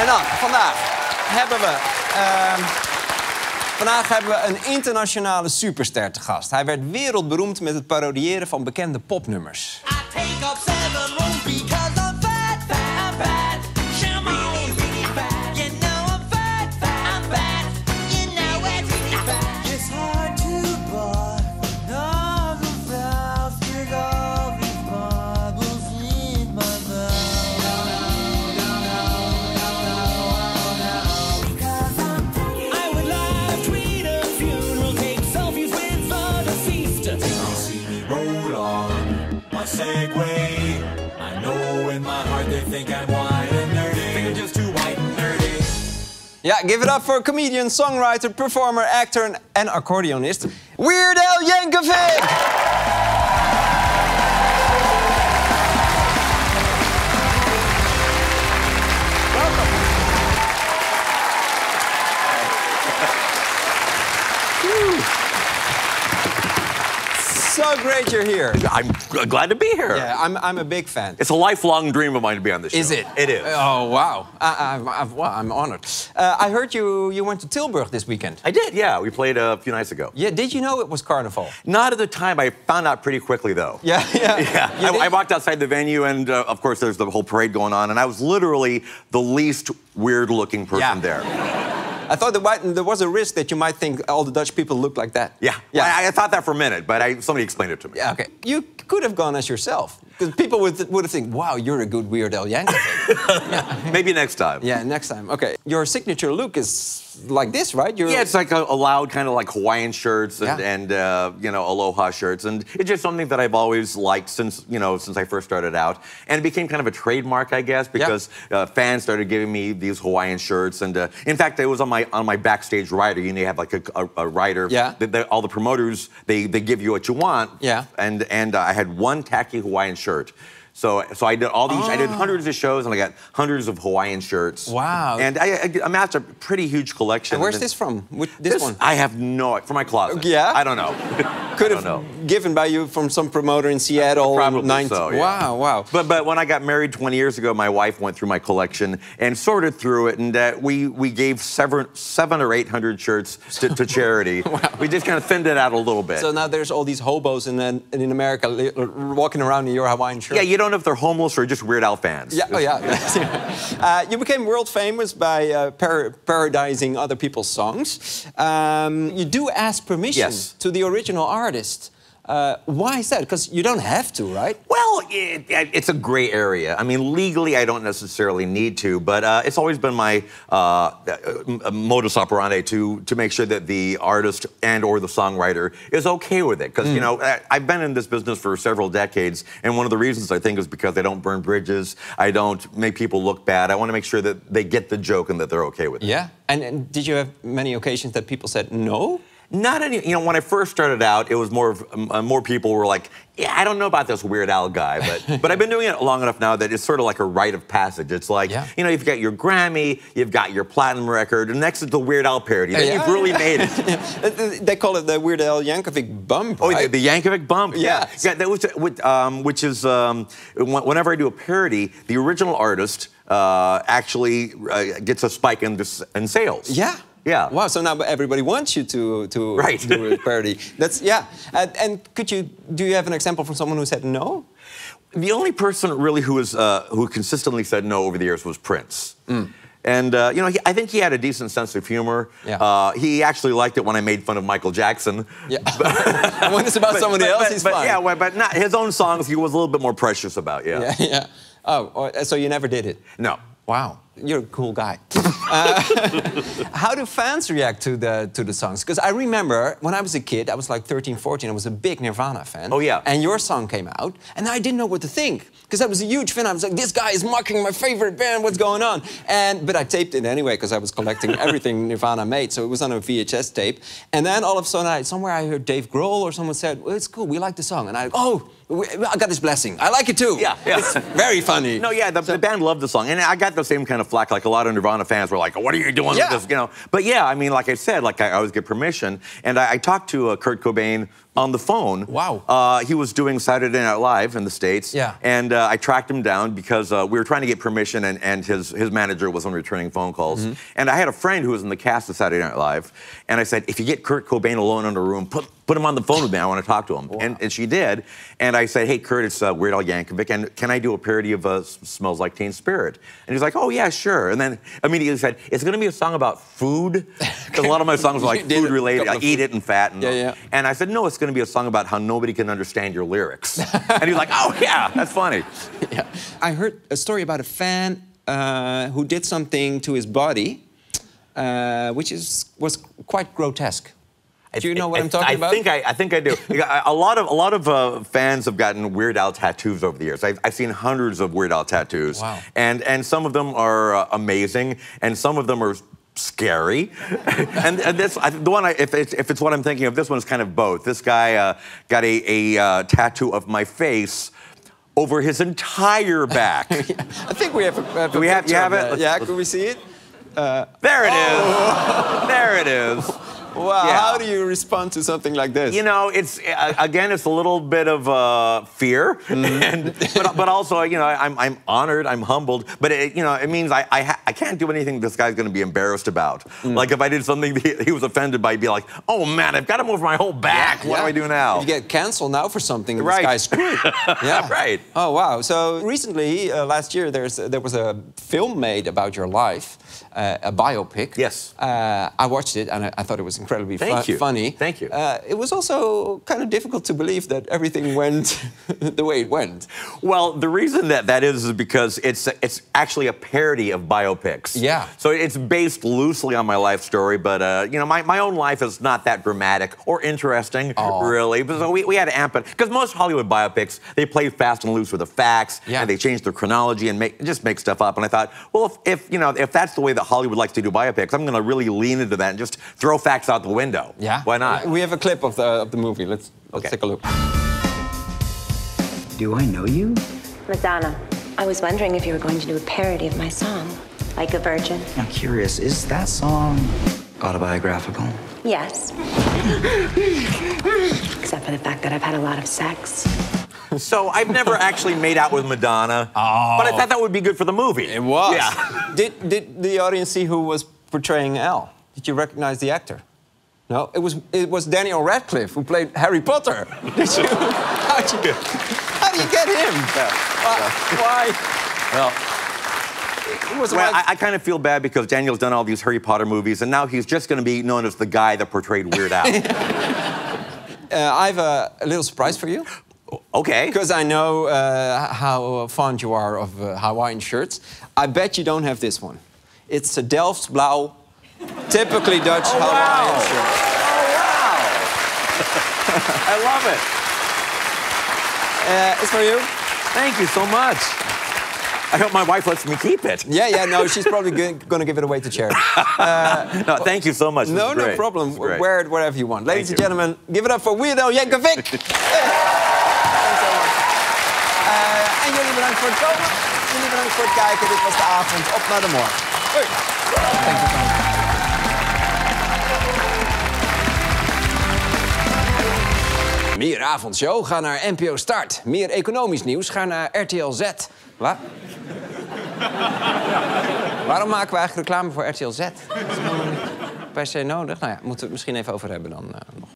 En dan, vandaag hebben we een internationale superster te gast. Hij werd wereldberoemd met het parodiëren van bekende popnummers. Segue. I know in my heart they think I'm white and nerdy. Think I'm just too white and nerdy. Ja, give it up for comedian, songwriter, performer, actor en accordeonist Weird Al Yankovic! So great you're here. I'm glad to be here. Yeah, I'm a big fan. It's a lifelong dream of mine to be on this show. Is it? It is. Oh, wow. Well, I'm honored. I heard you went to Tilburg this weekend. I did, yeah. We played a few nights ago. Yeah, did you know it was Carnival? Not at the time. I found out pretty quickly, though. Yeah, yeah. Yeah. I walked outside the venue, and of course, there's the whole parade going on, and I was literally the least weird-looking person there. I thought there was a risk that you might think all the Dutch people look like that. Yeah, yeah. I thought that for a minute, but somebody explained it to me. Yeah, okay. You could have gone as yourself, because people would have think, wow, you're a good Weird Al Yankovic. Yeah. Maybe next time. Yeah, next time. Okay. Your signature look is like this, right? Yeah, it's like a loud kind of like Hawaiian shirts and you know, aloha shirts, and it's just something that I've always liked since I first started out, and it became kind of a trademark, I guess, because fans started giving me these Hawaiian shirts, and in fact, it was on my backstage rider. You know, you have like a rider. Yeah. All the promoters they give you what you want. Yeah. And I had one tacky Hawaiian shirt. So I did all these. I did hundreds of shows, and I got hundreds of Hawaiian shirts. Wow! And I amassed a pretty huge collection. And where's this from? This one? I have no. From my closet. Yeah. I don't know. Could have given by you from some promoter in Seattle. Probably so. Yeah. Wow, wow. But when I got married 20 years ago, my wife went through my collection and sorted through it, and we gave 700 or 800 shirts to charity. Wow. We just kind of thinned it out a little bit. So now there's all these hobos in America walking around in your Hawaiian shirt. Yeah, you don't know if they're homeless or just Weird Al fans. Yeah, oh yeah. You became world famous by parodizing other people's songs. You do ask permission to the original artist. Why is that? Because you don't have to, right? Well, it's a gray area. I mean, legally, I don't necessarily need to, but it's always been my modus operandi to make sure that the artist and/or the songwriter is okay with it. Because you know, I've been in this business for several decades, and one of the reasons I think is because I don't burn bridges, I don't make people look bad. I want to make sure that they get the joke and that they're okay with it. Yeah. And did you have many occasions that people said no? Not any. You know, when I first started out, it was more people were like, "Yeah, I don't know about this Weird Al guy," but I've been doing it long enough now that it's sort of like a rite of passage. It's like, you know, you've got your Grammy, you've got your platinum record, and next is the Weird Al parody. Then you've really made it. They call it the Weird Al Yankovic bump. Oh, right? the Yankovic bump. Yeah, that was which is whenever I do a parody, the original artist actually gets a spike in sales. Yeah. Yeah. Wow. So now everybody wants you to do a parody. That's And do you have an example from someone who said no? The only person really who consistently said no over the years was Prince. And you know, I think he had a decent sense of humor. Yeah. He actually liked it when I made fun of Michael Jackson. Yeah. And when it's about somebody else, he's fine. Yeah, but not his own songs. He was a little bit more precious about. Yeah. Yeah. Oh, so you never did it? No. Wow, you're a cool guy. How do fans react to the songs? Because I remember when I was a kid, I was like 13, 14, I was a big Nirvana fan. Oh, yeah. And your song came out, and I didn't know what to think. Because I was a huge fan. I was like, this guy is mocking my favorite band, what's going on? But I taped it anyway, because I was collecting everything Nirvana made, so it was on a VHS tape. And then all of a sudden, somewhere I heard Dave Grohl or someone said, well, it's cool, we like the song. And I got his blessing. I like it too. Yeah, yeah. It's very funny. No, yeah, the band loved the song. And I got the same kind of flack, like a lot of Nirvana fans were like, what are you doing with this, you know? But yeah, I mean, like I said, like I always get permission. And I talked to Kurt Cobain on the phone. Wow. He was doing Saturday Night Live in the States. Yeah. And I tracked him down because we were trying to get permission, and his manager wasn't returning phone calls. And I had a friend who was in the cast of Saturday Night Live, and I said, if you get Kurt Cobain alone in a room, put him on the phone with me. I want to talk to him. Wow. And she did. And I said, hey, Kurt, it's Weird Al Yankovic, and can I do a parody of Smells Like Teen Spirit? And he's like, oh, yeah, sure. And then immediately said, it's going to be a song about food, because a lot of my songs are like food-related, like Eat It and Fat. And, and I said, no, it's going to be a song about how nobody can understand your lyrics. And he's like, oh, yeah, that's funny. Yeah. I heard a story about a fan who did something to his body, which was quite grotesque. Do you know what I'm talking about? I think I do. A lot of fans have gotten Weird Al tattoos over the years. I've seen hundreds of Weird Al tattoos. Wow. And some of them are amazing, and some of them are scary. and this, the one, if it's what I'm thinking of, this one's kind of both. This guy got a tattoo of my face over his entire back. I think we have a Do we have, you have it? Yeah, can we see it? There it is. There it is. Wow, Yeah. how do you respond to something like this? You know, it's again, it's a little bit of fear, but also, you know, I'm honored, I'm humbled, but it means I can't do anything this guy's going to be embarrassed about. Like if I did something he was offended by, he'd be like, oh man, I've got him over my whole back. What do I do now? If you get canceled now for something, Right. this guy's screwed. Yeah, Right. Oh wow! So recently, last year, there was a film made about your life, a biopic. Yes. I watched it and I thought it was incredibly funny. Thank you. It was also kind of difficult to believe that everything went the way it went. Well, the reason that is because it's actually a parody of biopics. Yeah. So it's based loosely on my life story, but you know, my own life is not that dramatic or interesting, really. But so we had to amp it because most Hollywood biopics, they play fast and loose with the facts, and they change their chronology and just make stuff up. And I thought, well, if that's the way that Hollywood likes to do biopics, I'm going to really lean into that and just throw facts out the window. Yeah. Why not? We have a clip of the movie. Let's take a look. Do I know you? Madonna, I was wondering if you were going to do a parody of my song, Like a Virgin. I'm curious, is that song autobiographical? Yes. Except for the fact that I've had a lot of sex. So I've never actually made out with Madonna, but I thought that would be good for the movie. It was. Yeah. Did the audience see who was portraying Al? Did you recognize the actor? No, it was Daniel Radcliffe who played Harry Potter. Did you? How do you get him? Why? Well, It was I kind of feel bad because Daniel's done all these Harry Potter movies, and now he's just going to be known as the guy that portrayed Weird Al. I have a little surprise for you. Okay. Because I know how fond you are of Hawaiian shirts. I bet you don't have this one. It's a Delft's Blauw, typically Dutch Hawaiian shirt. Oh, wow. I love it. It's for you. Thank you so much. I hope my wife lets me keep it. Yeah, no, she's probably going to give it away to charity. No, thank you so much. No problem. Wear it wherever you want. Ladies and gentlemen, give it up for Weird Al Yankovic. Thanks so much. En jullie bedankt voor het komen. Jullie bedankt voor het kijken. Dit was de avond. Op naar de morgen. Hoi. Thanks for coming. Meer Avondshow, ga naar NPO Start. Meer economisch nieuws, ga naar RTL Z. Wat? Waarom maken we eigenlijk reclame voor RTL Z? Dat is helemaal niet per se nodig. Nou ja, moeten we het misschien even over hebben dan nog.